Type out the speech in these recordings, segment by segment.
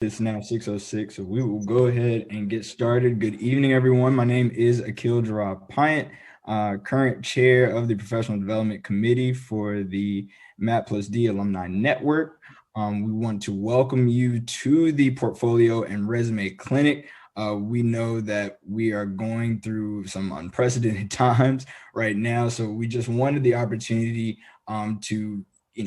It's now 6:06, so we will go ahead and get started. Good evening, everyone. My name is Akil Jarrah Pyatt, current chair of the Professional Development Committee for the MAPP+D Alumni Network. We want to welcome you to the Portfolio and Resume Clinic. We know that we are going through some unprecedented times right now, so we just wanted the opportunity to,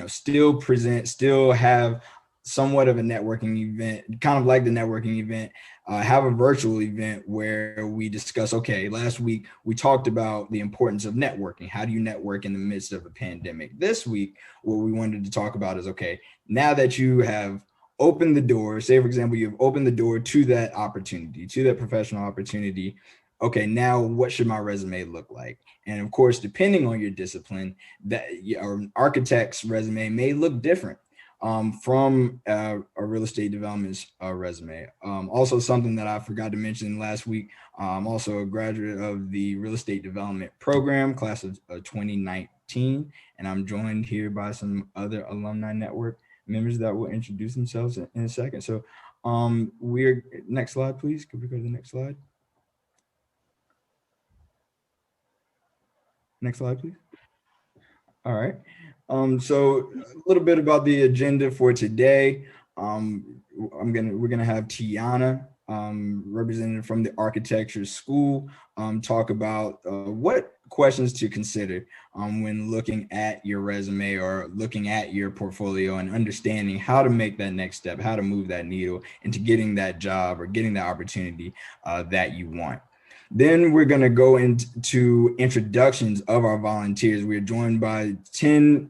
still present, still have somewhat of a networking event, kind of like the networking event, have a virtual event where we discuss, okay, last week we talked about the importance of networking. How do you network in the midst of a pandemic? This week, what we wanted to talk about is, okay, now that you have opened the door, say, for example, you've opened the door to that opportunity, to that professional opportunity. Okay, now what should my resume look like? And of course, depending on your discipline, that an architect's resume may look different from a real estate development's resume. Also, something that I forgot to mention last week, I'm also a graduate of the real estate development program, class of 2019, and I'm joined here by some other alumni network members that will introduce themselves in a second. So we're, next slide, please. Could we go to the next slide? Next slide, please. All right. So a little bit about the agenda for today. We're gonna have Tiana, representative from the architecture school, talk about what questions to consider when looking at your resume or looking at your portfolio and understanding how to make that next step, how to move that needle into getting that job or getting the opportunity that you want. Then we're going to go into introductions of our volunteers. We're joined by 10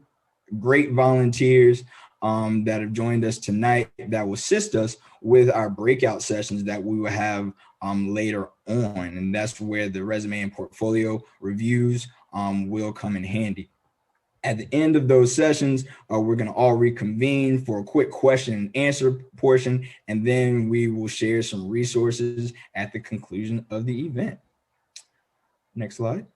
great volunteers that have joined us tonight that will assist us with our breakout sessions that we will have later on. And that's where the resume and portfolio reviews will come in handy. At the end of those sessions, we're going to all reconvene for a quick question and answer portion, and then we will share some resources at the conclusion of the event. Next slide.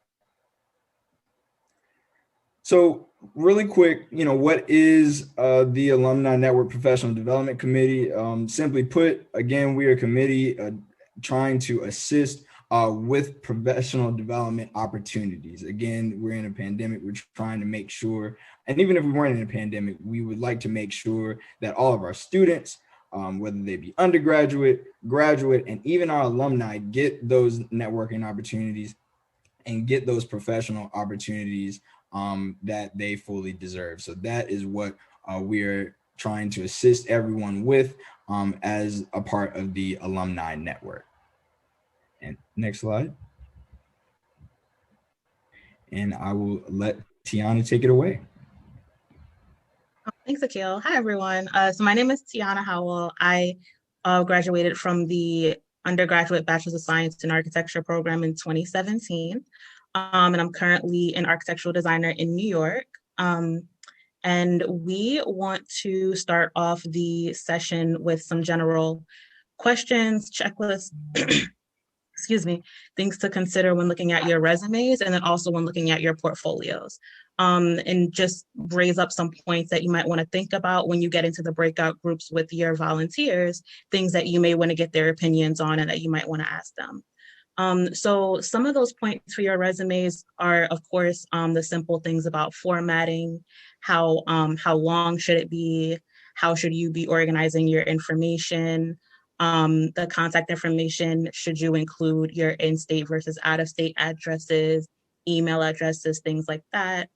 So really quick, what is the Alumni Network Professional Development Committee? Simply put, again, we are a committee trying to assist with professional development opportunities. Again, we're in a pandemic. We're trying to make sure, and even if we weren't in a pandemic, we would like to make sure that all of our students, whether they be undergraduate, graduate, and even our alumni, get those networking opportunities and get those professional opportunities that they fully deserve. So that is what we're trying to assist everyone with as a part of the alumni network. And next slide. And I will let Tiana take it away. Thanks, Akil. Hi, everyone. So my name is Tiana Howell. I graduated from the undergraduate Bachelor's of Science in Architecture program in 2017. And I'm currently an architectural designer in New York. And we want to start off the session with some general questions, checklists, excuse me, things to consider when looking at your resumes and then also when looking at your portfolios. And just raise up some points that you might want to think about when you get into the breakout groups with your volunteers, things that you may want to get their opinions on and that you might want to ask them. So some of those points for your resumes are, of course, the simple things about formatting, how long should it be, how should you be organizing your information, the contact information, should you include your in-state versus out-of-state addresses, email addresses, things like that.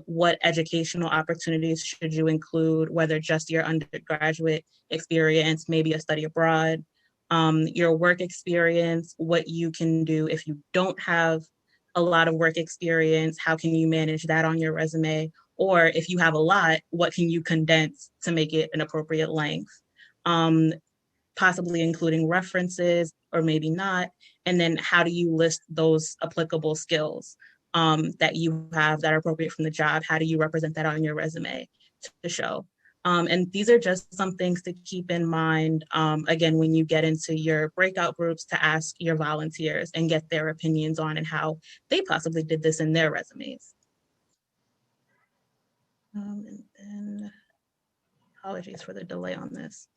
What educational opportunities should you include, whether just your undergraduate experience, maybe a study abroad, your work experience, what you can do if you don't have a lot of work experience, how can you manage that on your resume? Or if you have a lot, what can you condense to make it an appropriate length? Possibly including references or maybe not. And then how do you list those applicable skills that you have that are appropriate from the job? How do you represent that on your resume to show? And these are just some things to keep in mind, again, when you get into your breakout groups, to ask your volunteers and get their opinions on and how they possibly did this in their resumes. And then, apologies for the delay on this.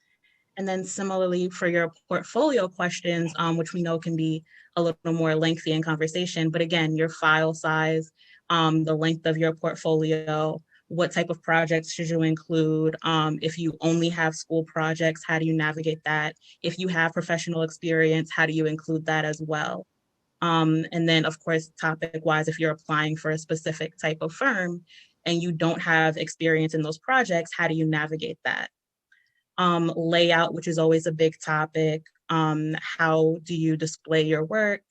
And then similarly for your portfolio questions, which we know can be a little more lengthy in conversation, but again, your file size, the length of your portfolio, what type of projects should you include? If you only have school projects, how do you navigate that? If you have professional experience, how do you include that as well? And then of course, topic wise, if you're applying for a specific type of firm and you don't have experience in those projects, how do you navigate that? Layout, which is always a big topic. How do you display your work?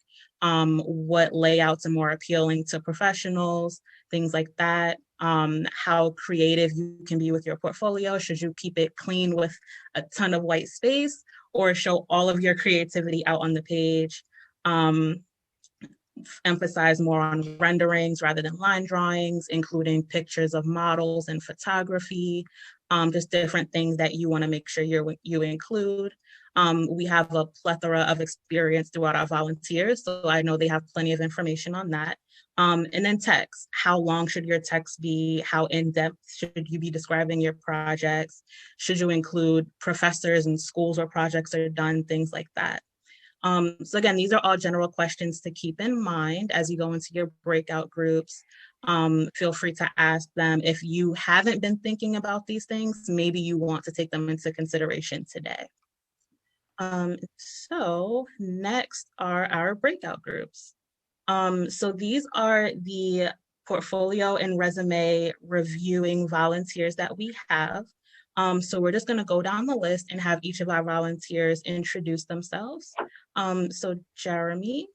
What layouts are more appealing to professionals? Things like that. How creative you can be with your portfolio. Should you keep it clean with a ton of white space or show all of your creativity out on the page? Emphasize more on renderings rather than line drawings, including pictures of models and photography, just different things that you want to make sure you include. We have a plethora of experience throughout our volunteers, so I know they have plenty of information on that. And then text. How long should your text be? How in-depth should you be describing your projects? Should you include professors and schools where projects are done, things like that. So again, these are all general questions to keep in mind as you go into your breakout groups. Feel free to ask them. If you haven't been thinking about these things, maybe you want to take them into consideration today. So next are our breakout groups. So these are the portfolio and resume reviewing volunteers that we have. So we're just going to go down the list and have each of our volunteers introduce themselves. So Jeremy,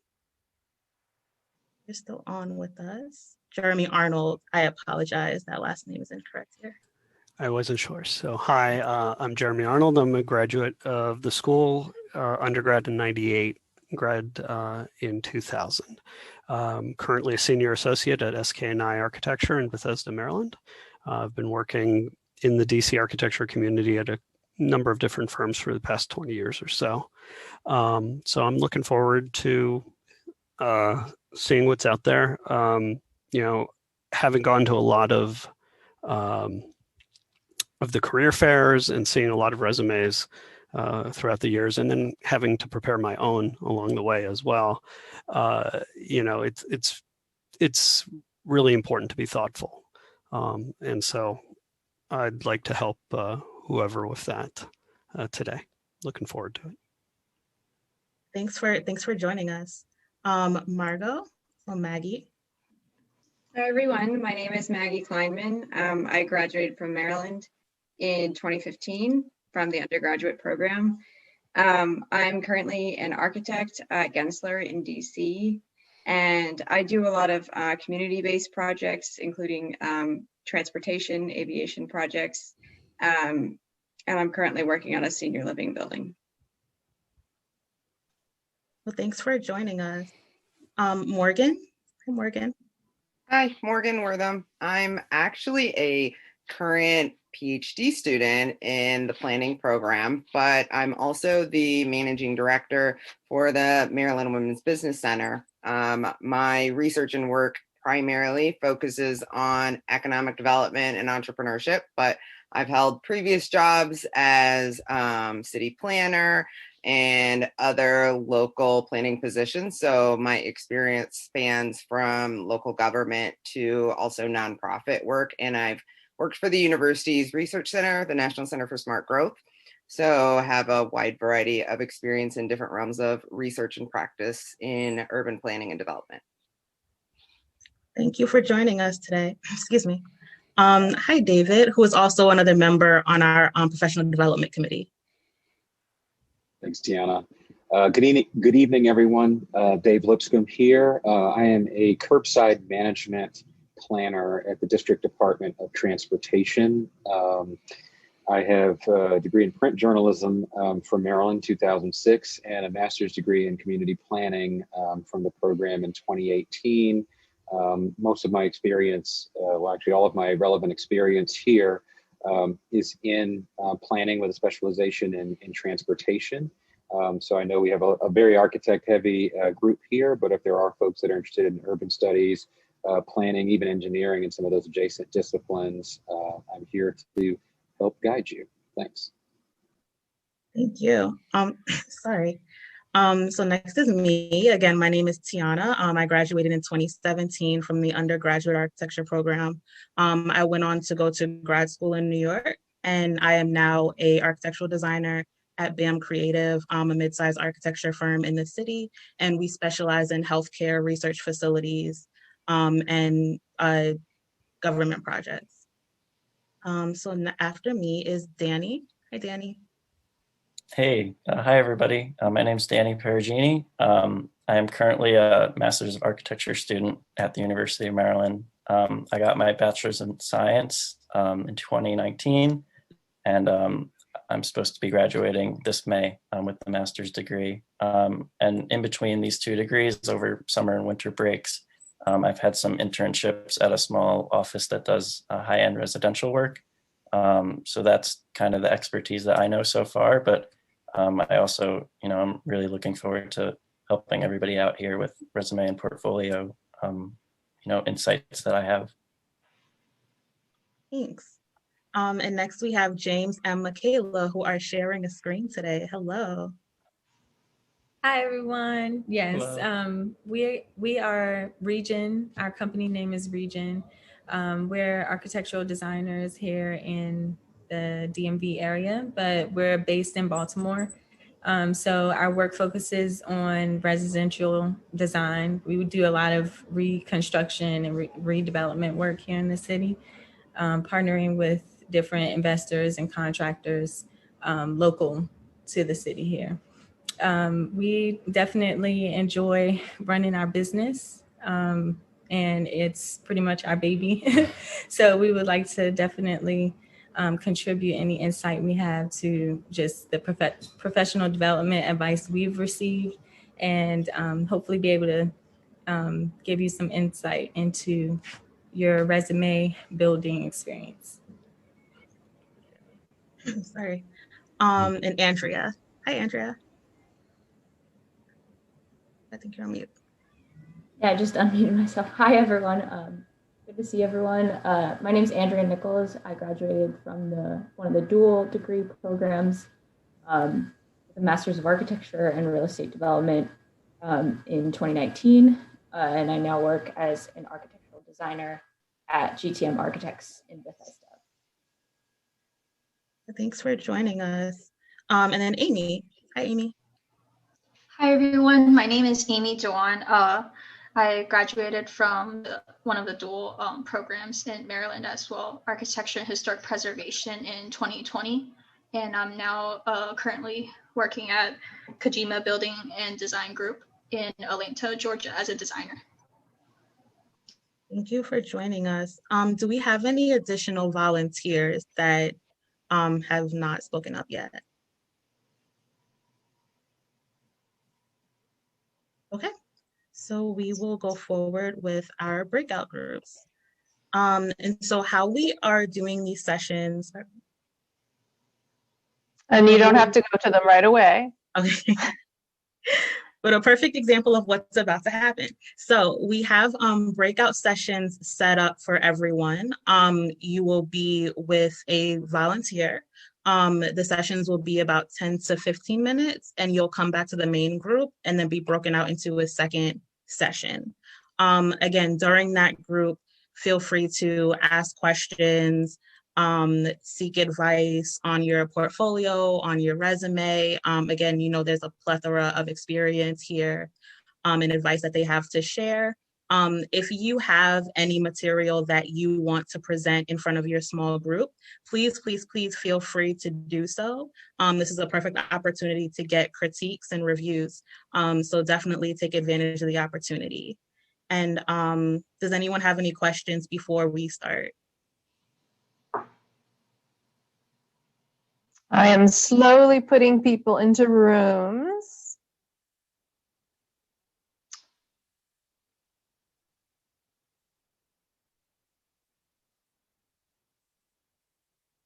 you're still on with us. Jeremy Arnold, I apologize, that last name is incorrect here. I wasn't sure. So hi, I'm Jeremy Arnold. I'm a graduate of the school, undergrad in '98, grad in 2000. Currently a senior associate at SK&I Architecture in Bethesda, Maryland. I've been working in the DC architecture community at a number of different firms for the past 20 years or so. So I'm looking forward to seeing what's out there. You know, having gone to a lot of the career fairs and seeing a lot of resumes throughout the years, and then having to prepare my own along the way as well. You know, it's really important to be thoughtful, and so I'd like to help whoever with that today. Looking forward to it. Thanks for joining us, Margot or Maggie. Hi everyone, my name is Maggie Kleinman. I graduated from Maryland in 2015 from the undergraduate program. I'm currently an architect at Gensler in DC, and I do a lot of community-based projects, including transportation, aviation projects, and I'm currently working on a senior living building. Well, thanks for joining us. Morgan. Hi, Morgan. Hi, Morgan Wortham. I'm actually a current PhD student in the planning program, but I'm also the managing director for the Maryland Women's Business Center. My research and work primarily focuses on economic development and entrepreneurship, but I've held previous jobs as city planner and other local planning positions. So my experience spans from local government to also nonprofit work. And I've worked for the university's research center, the National Center for Smart Growth. So have a wide variety of experience in different realms of research and practice in urban planning and development. Thank you for joining us today. Excuse me. Hi, David, who is also another member on our professional development committee. Thanks, Tiana. Good evening, everyone. Dave Lipscomb here. I am a curbside management planner at the District Department of Transportation. I have a degree in print journalism from Maryland, 2006, and a master's degree in community planning from the program in 2018. Most of my experience, well, actually all of my relevant experience here is in planning with a specialization in transportation. So I know we have a very architect-heavy group here, but if there are folks that are interested in urban studies, planning, even engineering, and some of those adjacent disciplines, I'm here to help guide you. Thanks. Thank you. Sorry. So next is me. Again, my name is Tiana. I graduated in 2017 from the undergraduate architecture program. I went on to go to grad school in New York, and I am now a architectural designer at BAM Creative, a mid-sized architecture firm in the city, and we specialize in healthcare research facilities and government projects. After me is Danny. Hi, Danny. Hey, hi everybody. My name's Danny Perugini. I am currently a Master's of Architecture student at the University of Maryland. I got my Bachelor's in Science in 2019, and I'm supposed to be graduating this May with the master's degree. And in between these two degrees, over summer and winter breaks, I've had some internships at a small office that does high-end residential work. So that's kind of the expertise that I know so far, but I also, I'm really looking forward to helping everybody out here with resume and portfolio, insights that I have. Thanks. And next we have James and Michaela, who are sharing a screen today. Hello. Hi, everyone. Yes, Hello. we are Region. Our company name is Region. We're architectural designers here in the DMV area, but we're based in Baltimore. So our work focuses on residential design. We would do a lot of reconstruction and redevelopment work here in the city, partnering with different investors and contractors local to the city here. We definitely enjoy running our business, and it's pretty much our baby. So we would like to definitely contribute any insight we have to just the professional development advice we've received, and hopefully be able to give you some insight into your resume building experience. Sorry. And Andrea. Hi, Andrea. I think you're on mute. Yeah, I just unmuted myself. Hi, everyone. Good to see everyone. My name is Andrea Nichols. I graduated from one of the dual degree programs, the Master's of Architecture and Real Estate Development in 2019. And I now work as an architectural designer at GTM Architects in Bethesda. Thanks for joining us. And then Amy. Hi, Amy. Hi, everyone. My name is Amy Dewan. I graduated from one of the dual programs in Maryland as well, Architecture and Historic Preservation in 2020. And I'm now currently working at Kojima Building and Design Group in Atlanta, Georgia as a designer. Thank you for joining us. Do we have any additional volunteers that have not spoken up yet? Okay, so we will go forward with our breakout groups. And so how we are doing these sessions. And you don't have to go to them right away. Okay. But a perfect example of what's about to happen. So we have breakout sessions set up for everyone. You will be with a volunteer. The sessions will be about 10 to 15 minutes, and you'll come back to the main group and then be broken out into a second session. Again, during that group, feel free to ask questions, seek advice on your portfolio, on your resume. Again, there's a plethora of experience here and advice that they have to share. If you have any material that you want to present in front of your small group, please feel free to do so. This is a perfect opportunity to get critiques and reviews. So definitely take advantage of the opportunity. And does anyone have any questions before we start? I am slowly putting people into rooms.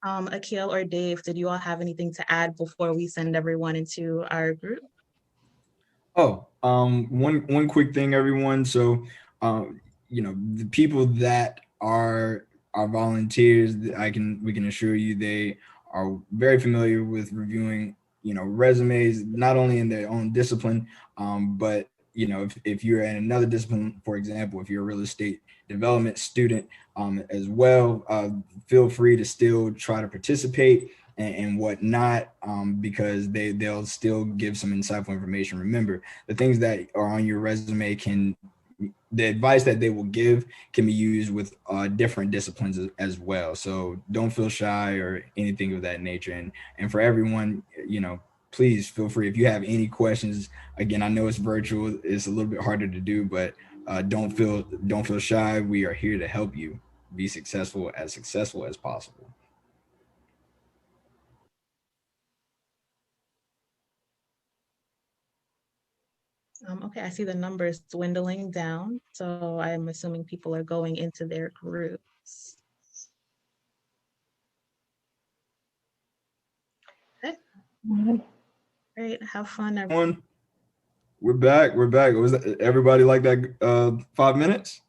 Akil or Dave, did you all have anything to add before we send everyone into our group? Oh, one quick thing, everyone. So, the people that are volunteers, we can assure you they are very familiar with reviewing resumes, not only in their own discipline, but if you're in another discipline, for example, if you're a real estate development student as well, feel free to still try to participate and whatnot, because they'll still give some insightful information. Remember, the things that are on your resume the advice that they will give can be used with different disciplines as well. So don't feel shy or anything of that nature. And for everyone, please feel free if you have any questions. Again, I know it's virtual, it's a little bit harder to do, but don't feel shy. We are here to help you be successful as possible. Okay, I see the numbers dwindling down, so I'm assuming people are going into their groups. Okay. Great, have fun, everyone. We're back. Was that, everybody like that 5 minutes?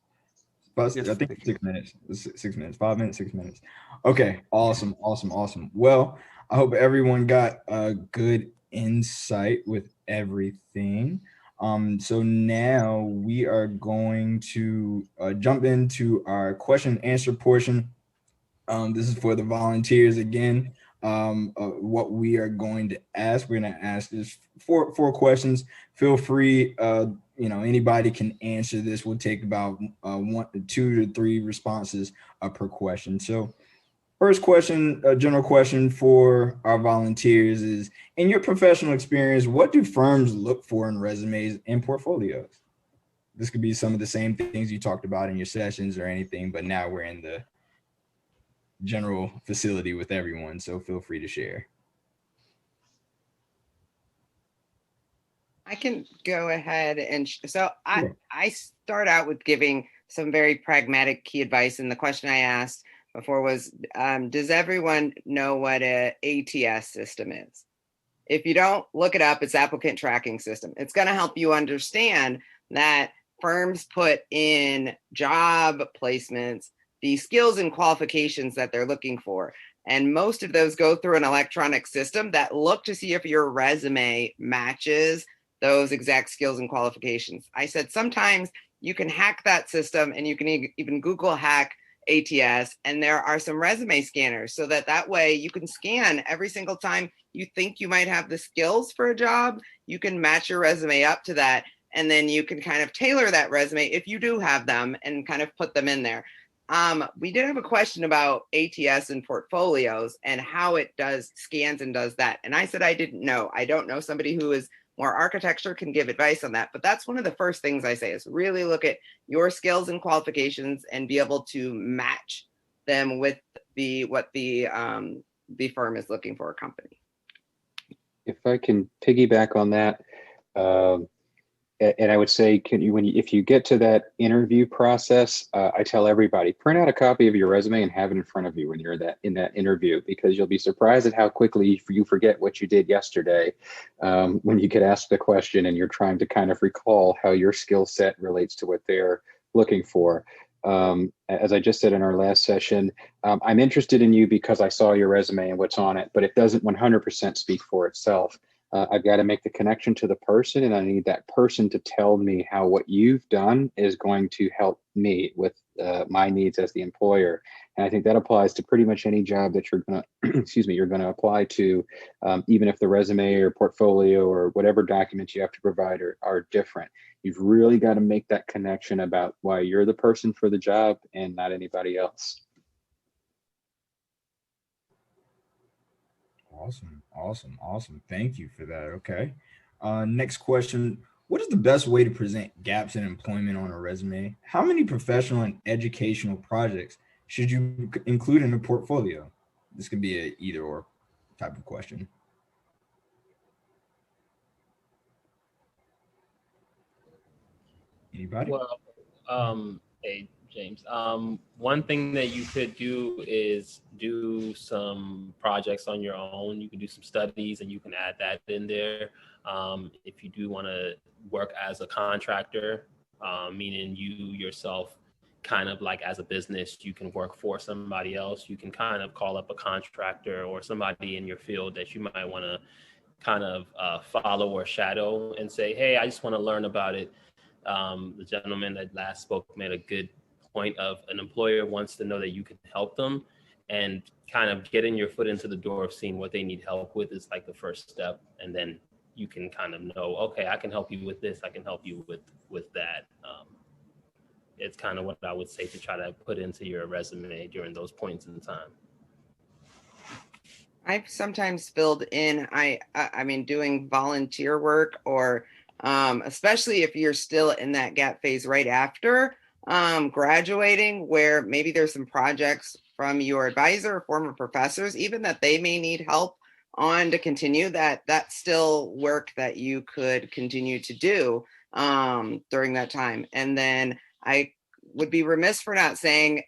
Yes. I think 6 minutes. 6 minutes. 5 minutes, 6 minutes. Okay, awesome. Well, I hope everyone got a good insight with everything. So now we are going to jump into our question and answer portion. This is for the volunteers again. What we are going to ask, we're going to ask this four questions. Feel free, anybody can answer this. We'll take about 2 to 3 responses per question. So first question, a general question for our volunteers is, in your professional experience, what do firms look for in resumes and portfolios? This could be some of the same things you talked about in your sessions or anything, but now we're in the general facility with everyone, so feel free to share. I can go ahead and I start out with giving some very pragmatic key advice, and the question I asked before was, does everyone know what an ATS system is? If you don't, look it up. It's applicant tracking system. It's going to help you understand that firms put in job placements the skills and qualifications that they're looking for. And most of those go through an electronic system that look to see if your resume matches those exact skills and qualifications. I said sometimes you can hack that system, and you can even Google hack ATS, and there are some resume scanners so that way you can scan every single time you think you might have the skills for a job. You can match your resume up to that, and then you can kind of tailor that resume if you do have them and kind of put them in there. We did have a question about ATS and portfolios and how it does scans and does that. And I said I didn't know. I don't know. Somebody who is more architecture can give advice on that. But that's one of the first things I say is really look at your skills and qualifications and be able to match them with what the firm is looking for a company. If I can piggyback on that, and I would say, if you get to that interview process, I tell everybody, print out a copy of your resume and have it in front of you when you're in that interview, because you'll be surprised at how quickly you forget what you did yesterday when you get asked the question and you're trying to kind of recall how your skill set relates to what they're looking for. As I just said in our last session, I'm interested in you because I saw your resume and what's on it, but it doesn't 100% speak for itself. I've got to make the connection to the person, and I need that person to tell me how what you've done is going to help me with my needs as the employer. And I think that applies to pretty much any job that you're going to, you're going to apply to, even if the resume or portfolio or whatever documents you have to provide are different. You've really got to make that connection about why you're the person for the job and not anybody else. Awesome. Thank you for that. Okay. Next question. What is the best way to present gaps in employment on a resume? How many professional and educational projects should you include in a portfolio? This could be a either or type of question. Anybody? Well, hey, James. One thing that you could do is do some projects on your own. You can do some studies and you can add that in there. If you do want to work as a contractor, meaning you yourself kind of like as a business, you can work for somebody else. You can kind of call up a contractor or somebody in your field that you might want to kind of follow or shadow and say, hey, I just want to learn about it. The gentleman that last spoke made a good point of an employer wants to know that you can help them, and kind of getting your foot into the door of seeing what they need help with is like the first step. And then you can kind of know, okay, I can help you with this. I can help you with that. It's kind of what I would say to try to put into your resume during those points in time. I've sometimes filled in, I mean, doing volunteer work, or especially if you're still in that gap phase right after graduating, where maybe there's some projects from your advisor or former professors, even that they may need help on to continue, that's still work that you could continue to do during that time. And then I would be remiss for not saying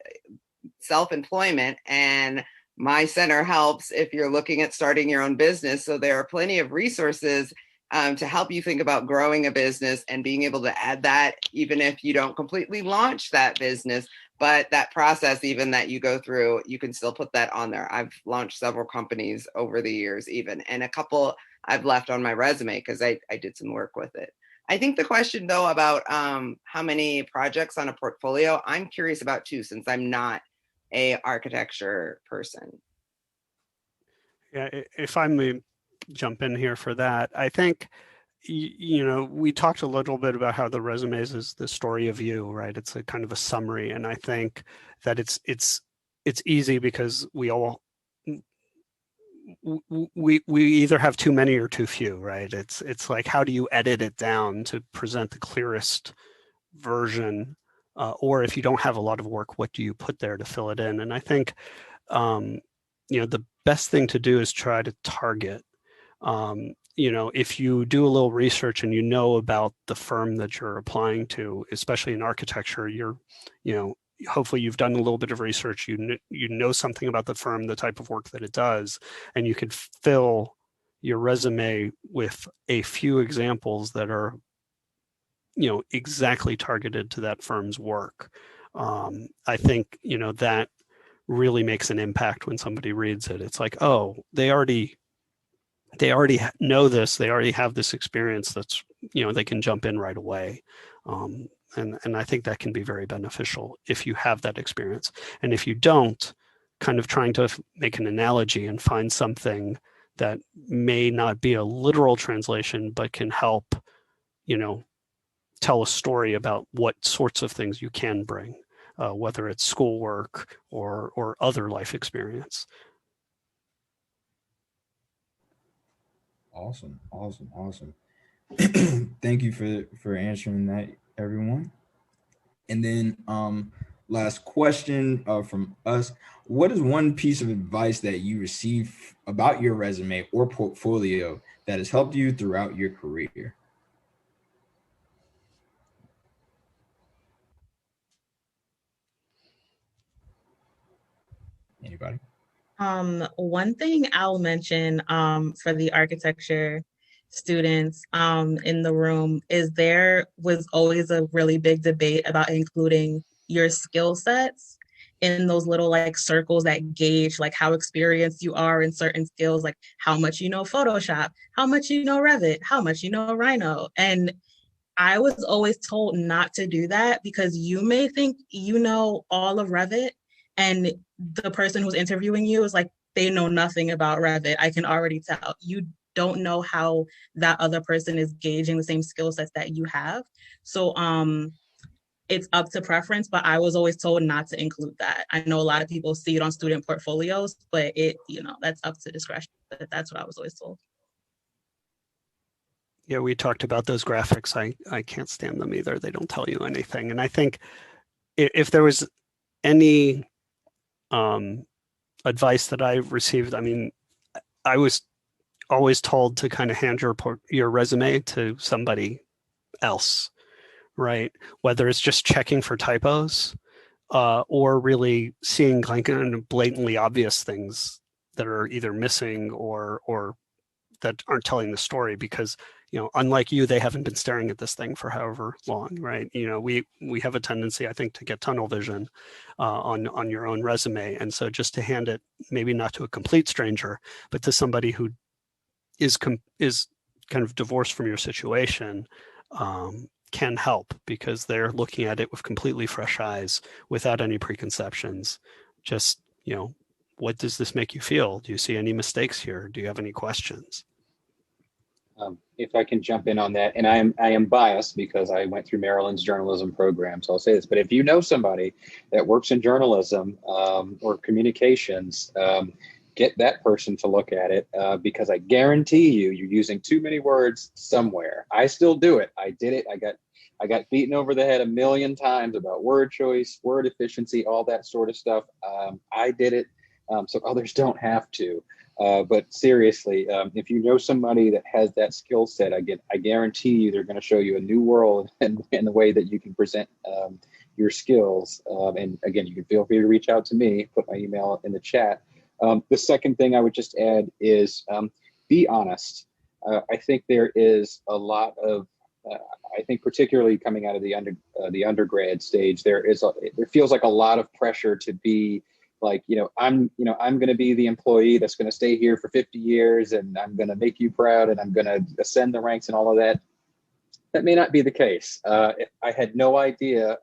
self-employment, and My Center helps if you're looking at starting your own business. So there are plenty of resources to help you think about growing a business and being able to add that, even if you don't completely launch that business, but that process even that you go through, you can still put that on there. I've launched several companies over the years even, and a couple I've left on my resume because I did some work with it. I think the question though about how many projects on a portfolio, I'm curious about too, since I'm not a architecture person. Yeah, if I may jump in here for that, I think, you know, we talked a little bit about how the resumes is the story of you, right? It's a kind of a summary, and I think that it's easy because we all we either have too many or too few, right? It's like, how do you edit it down to present the clearest version, or if you don't have a lot of work, what do you put there to fill it in? And I think you know, the best thing to do is try to target. You know, if you do a little research and you know about the firm that you're applying to, especially in architecture, you know, hopefully you've done a little bit of research, you know something about the firm, the type of work that it does, and you can fill your resume with a few examples that are, you know, exactly targeted to that firm's work. I think, you know, that really makes an impact when somebody reads it. It's like, oh, they already know this, they already have this experience, that's, you know, they can jump in right away. And I think that can be very beneficial if you have that experience. And if you don't, kind of trying to make an analogy and find something that may not be a literal translation, but can help, you know, tell a story about what sorts of things you can bring, whether it's schoolwork or other life experience. Awesome. Thank you for answering that, everyone. And then last question from us. What is one piece of advice that you received about your resume or portfolio that has helped you throughout your career? Anybody? One thing I'll mention for the architecture students in the room is there was always a really big debate about including your skill sets in those little like circles that gauge like how experienced you are in certain skills, like how much you know Photoshop, how much you know Revit, how much you know Rhino. And I was always told not to do that because you may think you know all of Revit, and the person who's interviewing you is like, they know nothing about Revit. I can already tell. You don't know how that other person is gauging the same skill sets that you have. So it's up to preference, but I was always told not to include that. I know a lot of people see it on student portfolios, but it, you know, that's up to discretion. But that's what I was always told. Yeah, we talked about those graphics. I can't stand them either. They don't tell you anything. And I think if there was any advice that I received, I mean, I was always told to kind of hand your resume to somebody else, right? Whether it's just checking for typos or really seeing like blatantly obvious things that are either missing or that aren't telling the story, because, you know, unlike you, they haven't been staring at this thing for however long, right? You know, we have a tendency, I think, to get tunnel vision on your own resume. And so just to hand it, maybe not to a complete stranger, but to somebody who is kind of divorced from your situation can help, because they're looking at it with completely fresh eyes, without any preconceptions. Just, what does this make you feel? Do you see any mistakes here? Do you have any questions? If I can jump in on that, and I am biased because I went through Maryland's journalism program, so I'll say this, but if you know somebody that works in journalism or communications, get that person to look at it, because I guarantee you're using too many words somewhere. I still do it. I did it. I got beaten over the head a million times about word choice, word efficiency, all that sort of stuff. I did it, so others don't have to. But seriously, if you know somebody that has that skill set, I guarantee you they're going to show you a new world in the way that you can present your skills. And again, you can feel free to reach out to me, put my email in the chat. The second thing I would just add is be honest. I think there is a lot of, I think particularly coming out of the undergrad stage, there feels like a lot of pressure to be like, I'm going to be the employee that's going to stay here for 50 years and I'm going to make you proud and I'm going to ascend the ranks and all of that. That may not be the case. I had no idea.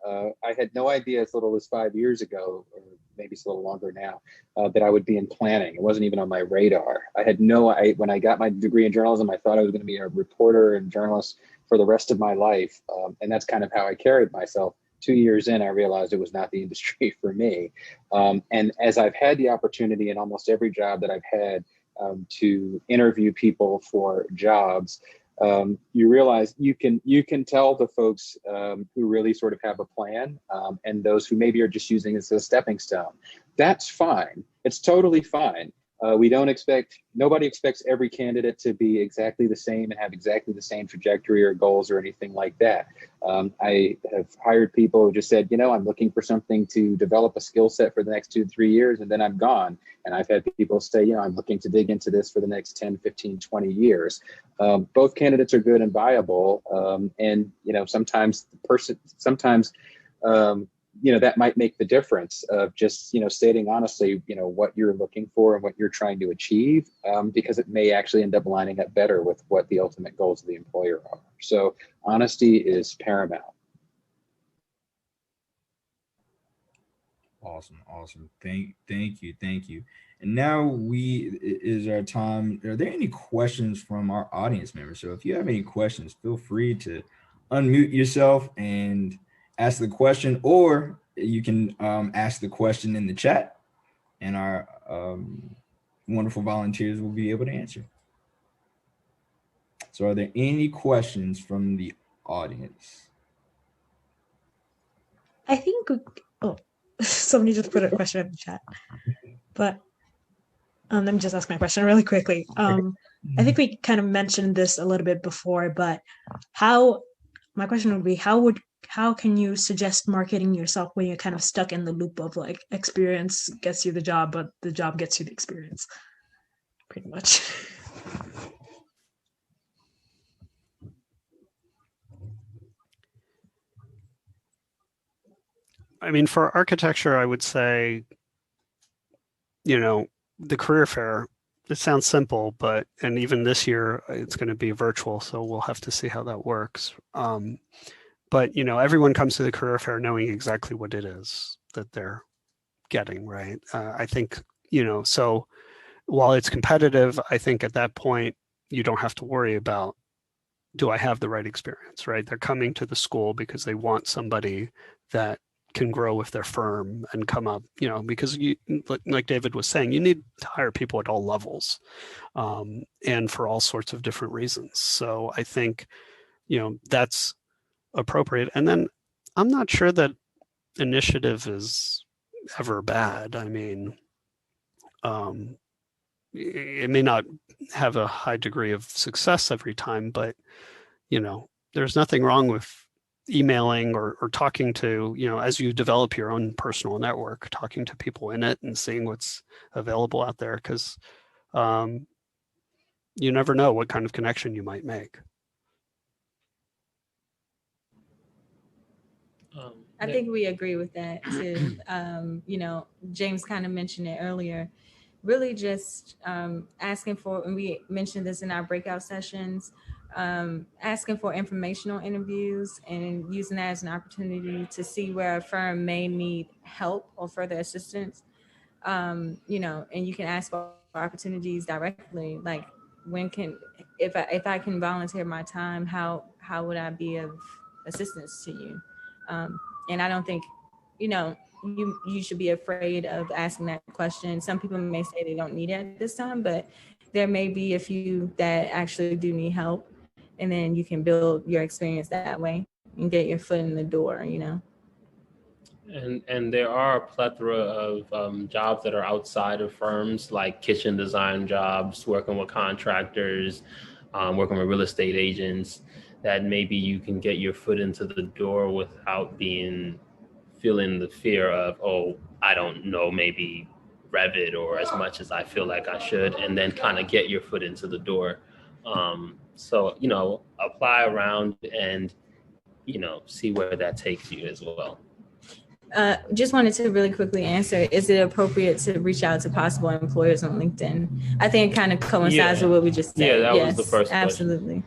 As little as 5 years ago, or maybe it's a little longer now, that I would be in planning. It wasn't even on my radar. When I got my degree in journalism, I thought I was going to be a reporter and journalist for the rest of my life. And that's kind of how I carried myself. 2 years in, I realized it was not the industry for me. And as I've had the opportunity in almost every job that I've had to interview people for jobs, you realize you can tell the folks who really sort of have a plan and those who maybe are just using it as a stepping stone. That's fine. It's totally fine. Nobody expects every candidate to be exactly the same and have exactly the same trajectory or goals or anything like that. I have hired people who just said, I'm looking for something to develop a skill set for the next 2 to 3 years, and then I'm gone. And I've had people say, I'm looking to dig into this for the next 10, 15, 20 years. Both candidates are good and viable. And, sometimes that might make the difference of just, stating honestly, what you're looking for and what you're trying to achieve, because it may actually end up lining up better with what the ultimate goals of the employer are. So honesty is paramount. Awesome. Thank you. And now is our time. Are there any questions from our audience members? So if you have any questions, feel free to unmute yourself and ask the question, or you can ask the question in the chat, and our wonderful volunteers will be able to answer. So are there any questions from the audience? I think, somebody just put a question in the chat, but let me just ask my question really quickly. I think we kind of mentioned this a little bit before, but my question would be, how can you suggest marketing yourself when you're kind of stuck in the loop of like experience gets you the job, but the job gets you the experience, pretty much? I mean, for architecture, I would say, the career fair, it sounds simple, and even this year it's going to be virtual, so we'll have to see how that works. But, everyone comes to the career fair knowing exactly what it is that they're getting, right? I think, so while it's competitive, I think at that point, you don't have to worry about, do I have the right experience, right? They're coming to the school because they want somebody that can grow with their firm and come up, because like David was saying, you need to hire people at all levels and for all sorts of different reasons. So I think, that's appropriate. And then I'm not sure that initiative is ever bad. I mean, it may not have a high degree of success every time, but, there's nothing wrong with emailing or talking to, as you develop your own personal network, talking to people in it and seeing what's available out there, because you never know what kind of connection you might make. I think we agree with that too. James kind of mentioned it earlier. really just asking for, and we mentioned this in our breakout sessions, asking for informational interviews and using that as an opportunity to see where a firm may need help or further assistance. And you can ask for opportunities directly, like if I can volunteer my time, how would I be of assistance to you? And I don't think, you should be afraid of asking that question. Some people may say they don't need it at this time, but there may be a few that actually do need help. And then you can build your experience that way and get your foot in the door, And there are a plethora of jobs that are outside of firms, like kitchen design jobs, working with contractors, working with real estate agents, that maybe you can get your foot into the door without feeling the fear of, oh, I don't know, maybe Revit or as much as I feel like I should, and then kind of get your foot into the door. So, apply around and, see where that takes you as well. Just wanted to really quickly answer, is it appropriate to reach out to possible employers on LinkedIn? I think it kind of coincides with what we just said. Yeah, that was the first absolutely.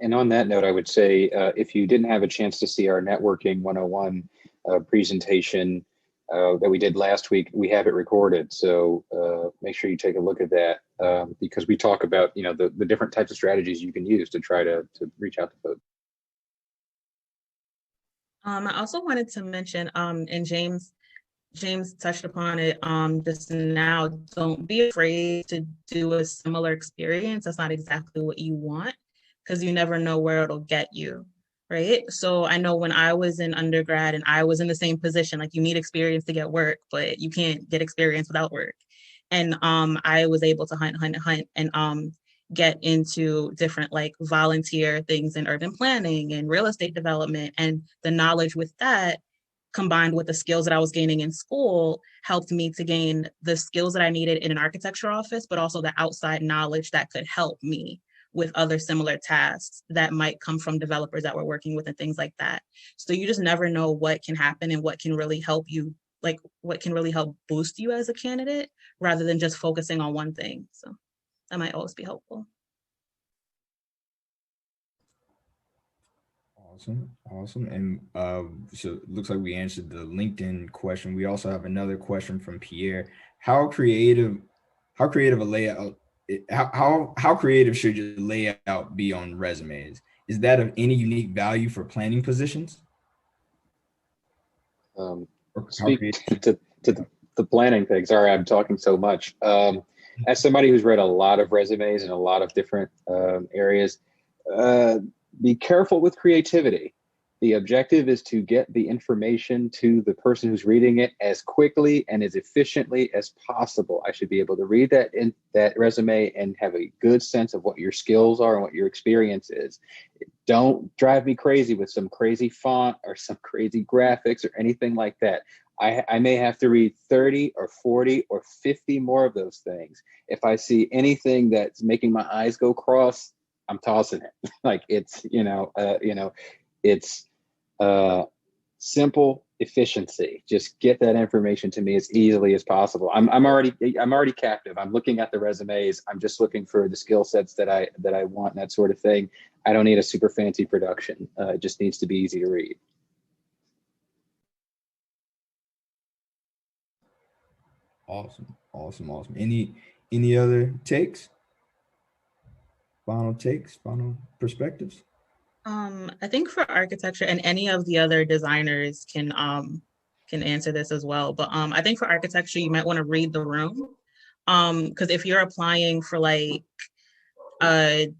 And on that note, I would say if you didn't have a chance to see our Networking 101 presentation that we did last week, we have it recorded. So make sure you take a look at that because we talk about the different types of strategies you can use to try to reach out to folks. I also wanted to mention, and James touched upon it just now, don't be afraid to do a similar experience. That's not exactly what you want, because you never know where it'll get you, right? So I know when I was in undergrad and I was in the same position, like you need experience to get work, but you can't get experience without work. And I was able to hunt and get into different like volunteer things in urban planning and real estate development. And the knowledge with that, combined with the skills that I was gaining in school, helped me to gain the skills that I needed in an architecture office, but also the outside knowledge that could help me with other similar tasks that might come from developers that we're working with and things like that. So you just never know what can happen and what can really help you, like what can really help boost you as a candidate rather than just focusing on one thing. So that might always be helpful. Awesome. And so it looks like we answered the LinkedIn question. We also have another question from Pierre. How creative a layout, how creative should your layout be on resumes? Is that of any unique value for planning positions? Speak to the planning thing. Sorry, I'm talking so much. As somebody who's read a lot of resumes in a lot of different areas, be careful with creativity. The objective is to get the information to the person who's reading it as quickly and as efficiently as possible. I should be able to read that resume and have a good sense of what your skills are and what your experience is. Don't drive me crazy with some crazy font or some crazy graphics or anything like that. I may have to read 30 or 40 or 50 more of those things. If I see anything that's making my eyes go cross, I'm tossing it. Like it's, it's simple efficiency. Just get that information to me as easily as possible. I'm already captive. I'm looking at the resumes. I'm just looking for the skill sets that I want and that sort of thing. I don't need a super fancy production. It just needs to be easy to read. Awesome. Any other takes? Final perspectives? I think for architecture, and any of the other designers can answer this as well, but I think for architecture, you might want to read the room. Because if you're applying for like trying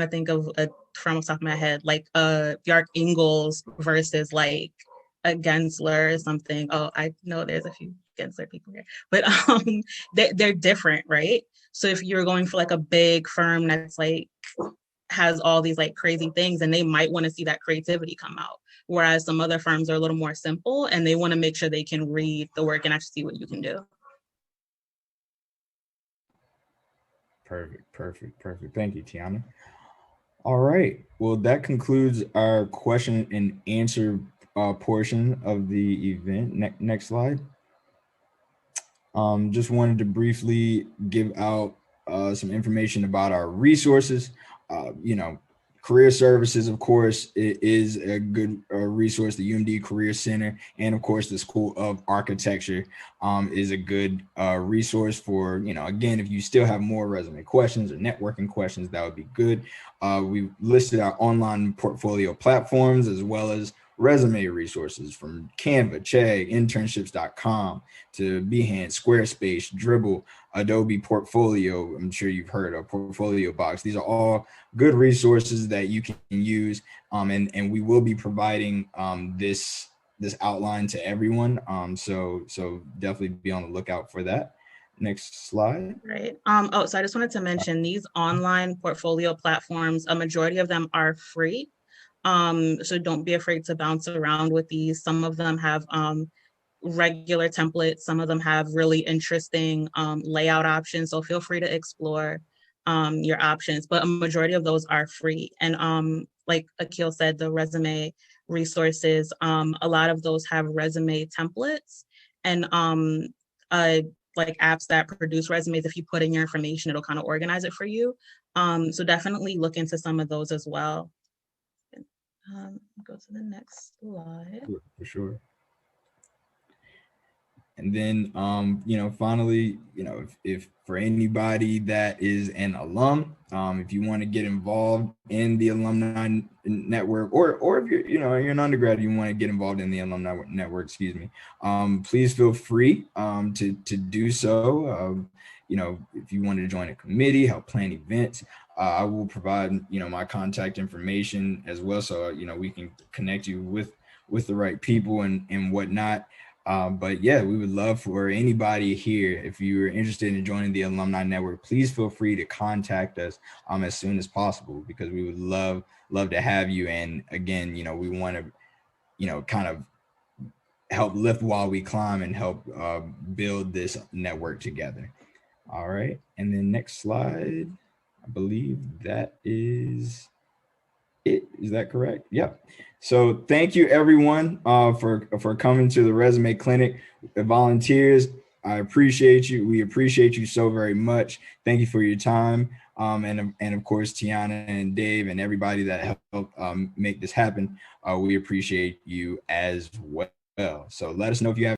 to think of from the top of my head, like Bjarke Ingels versus like a Gensler or something. Oh, I know there's a few Gensler people here, but they're different, right? So if you're going for like a big firm that's like has all these like crazy things, and they might want to see that creativity come out. Whereas some other firms are a little more simple and they want to make sure they can read the work and actually see what you can do. Perfect. Thank you, Tiana. All right. Well, that concludes our question and answer portion of the event. Next slide. Just wanted to briefly give out some information about our resources. Career services, of course, it is a good resource. The UMD Career Center, and of course, the School of Architecture is a good resource for, again, if you still have more resume questions or networking questions, that would be good. We listed our online portfolio platforms as well as resume resources from Canva, Chegg, internships.com to Behance, Squarespace, Dribble, Adobe Portfolio. I'm sure you've heard of Portfolio Box. These are all good resources that you can use. And we will be providing this outline to everyone. So definitely be on the lookout for that. Next slide. Right. So I just wanted to mention these online portfolio platforms, a majority of them are free. So don't be afraid to bounce around with these. Some of them have regular templates. Some of them have really interesting layout options. So feel free to explore your options, but a majority of those are free. And like Akil said, the resume resources, a lot of those have resume templates and like apps that produce resumes. If you put in your information, it'll kind of organize it for you. So definitely look into some of those as well. Go to the next slide. For sure. And then, finally, if for anybody that is an alum, if you want to get involved in the alumni network, or if you're an undergrad, you want to get involved in the alumni network, please feel free to do so. If you want to join a committee, help plan events, I will provide, my contact information as well. So, we can connect you with the right people and whatnot. But yeah, we would love for anybody here, if you're interested in joining the alumni network, please feel free to contact us as soon as possible, because we would love to have you. And again, we want to, kind of help lift while we climb and help build this network together. All right. And then next slide, I believe that is it. Is that correct? Yep. So thank you everyone for coming to the resume clinic. Volunteers, I appreciate you. We appreciate you so very much. Thank you for your time. And of course, Tiana and Dave and everybody that helped make this happen. We appreciate you as well. So let us know if you have